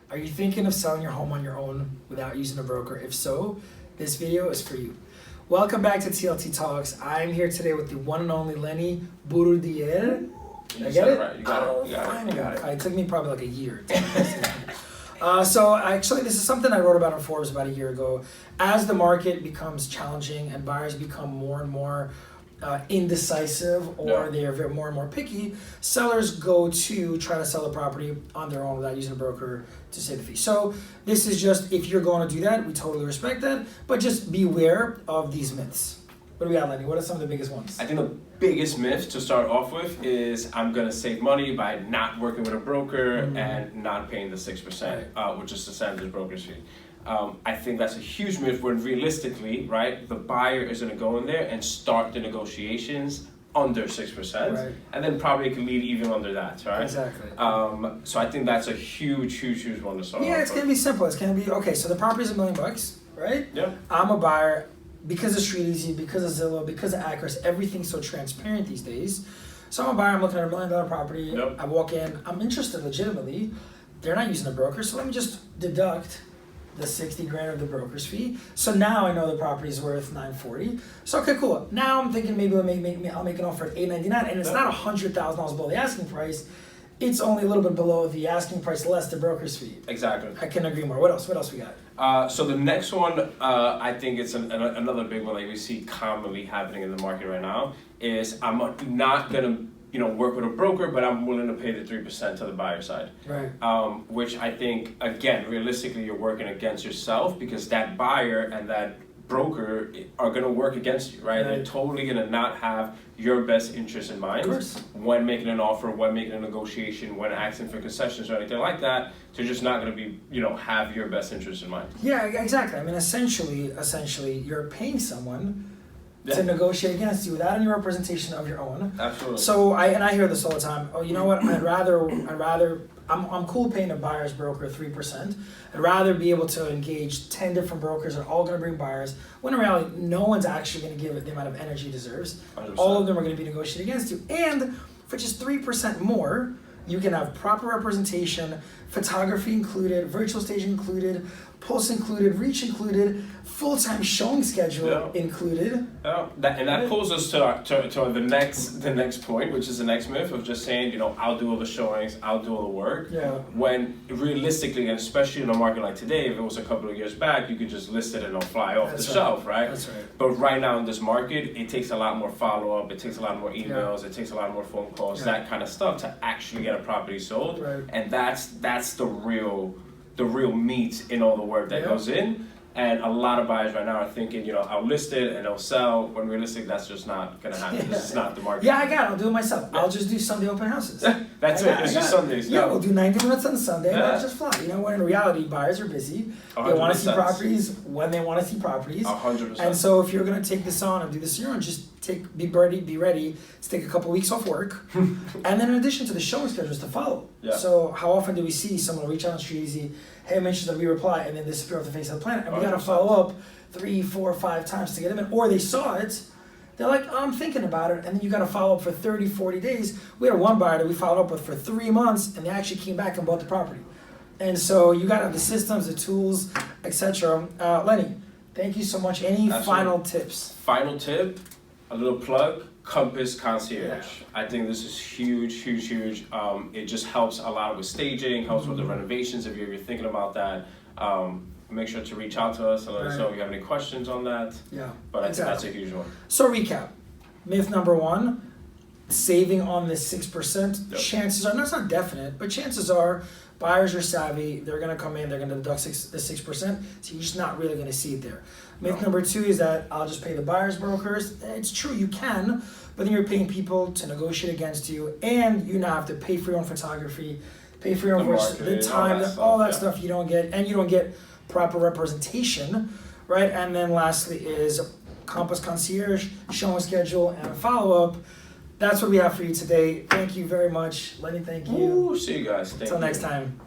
Are you thinking of selling your home on your own without using a broker? If so, this video is for you. Welcome back to TLT Talks. I'm here today with the one and only Lenny Burdier. Did I get it? Right. You got it. It took me probably like a year. So actually, this is something I wrote about on Forbes about a year ago. As the market becomes challenging and buyers become more and more indecisive, or they're more and more picky, sellers go to try to sell the property on their own without using a broker to save the fee. So this is just, if you're going to do that, we totally respect that, but just beware of these myths. What do we got, Lenny? What are some of the biggest ones? I think the biggest myth to start off with is I'm going to save money by not working with a broker and not paying the 6%, which is the standard broker's fee. I think that's a huge myth when realistically, right, the buyer is going to go in there and start the negotiations under 6%, and then probably it can lead even under that, right? Exactly. So I think that's a huge one to start off. Yeah, it's going to be simple. It's going to be, okay, so the property's $1 million, right? Yeah. I'm a buyer. Because of Street Easy, because of Zillow, because of Acris, everything's so transparent these days. So I'm a buyer, I'm looking at $1 million property, I walk in, I'm interested legitimately. They're not using a broker, so let me just deduct the 60 grand of the broker's fee. So now I know the property's worth $940. So okay, cool. Now I'm thinking maybe I'll make an offer at $899, and it's not $100,000 below the asking price. It's only a little bit below the asking price less the broker's fee. Exactly. I couldn't agree more. What else we got? So the next one, I think it's another big one that we see commonly happening in the market right now is I'm not gonna work with a broker, but I'm willing to pay the 3% to the buyer side. Right. Which I think, again, realistically, you're working against yourself because that buyer and that broker are going to work against you, right? They're totally going to not have your best interest in mind when making an offer, when making a negotiation, when asking for concessions or anything like that. They're just not going to be, have your best interest in mind. Yeah, exactly. I mean, essentially, you're paying someone to negotiate against you without any representation of your own. Absolutely. So I hear this all the time. Oh, you know what? I'd rather. I'm cool paying a buyer's broker 3%. I'd rather be able to engage 10 different brokers that are all going to bring buyers, when in reality, no one's actually going to give it the amount of energy it deserves. 100%. All of them are going to be negotiated against you. And for just 3% more, you can have proper representation, photography included, virtual staging included, pulse included, reach included, full-time showing schedule included. That pulls us to the next point, which is the next myth of just saying, I'll do all the showings, I'll do all the work. Yeah. When realistically, and especially in a market like today, if it was a couple of years back, you could just list it and it'll fly off the shelf, right? That's right. But right now in this market, it takes a lot more follow-up, it takes a lot more emails, it takes a lot more phone calls, that kind of stuff to actually get a property sold. Right. And that's the real meat in all the work that goes in. And a lot of buyers right now are thinking, I'll list it and it'll sell. When realistically, that's just not going to happen. This is not the market. Yeah, I got it. I'll do it myself. I'll just do Sunday open houses. That's it. It's just Sundays. Yeah, we'll do 90 minutes on Sunday and I'll just fly. When in reality, buyers are busy. 100%. They want to see properties when they want to see properties. 100%. And so if you're going to take this on and do this year, and just be ready to take a couple weeks off work. And then in addition to the showing schedules to follow. Yeah. So how often do we see someone reach out on Street Easy, hey, I'm interested, we reply, and then disappear off the face of the planet, and we got to follow up 3, 4, 5 times to get them in, or they saw it, they're like, I'm thinking about it, and then you got to follow up for 30, 40 days. We had one buyer that we followed up with for 3 months, and they actually came back and bought the property. And so you got to have the systems, the tools, etc. Lenny, thank you so much. Any final tips? Final tip, a little plug. Compass Concierge. I think this is huge. It just helps a lot with staging, helps with the renovations if you're thinking about that. Make sure to reach out to us and let us know if you have any questions on that. Yeah. But I think that's a huge one. So recap. Myth number 1, saving on this 6%. Chances are, that's not definite, but chances are buyers are savvy. They're going to come in, they're going to deduct the 6%, so you're just not really going to see it there. Myth number 2 is that I'll just pay the buyer's brokers. It's true, you can, but then you're paying people to negotiate against you, and you now have to pay for your own photography, pay for your own voice, the time, all that stuff you don't get, and you don't get proper representation, right? And then lastly is Compass Concierge, showing schedule, and follow-up. That's what we have for you today. Thank you very much. Lenny, thank you. See you guys. Until next time.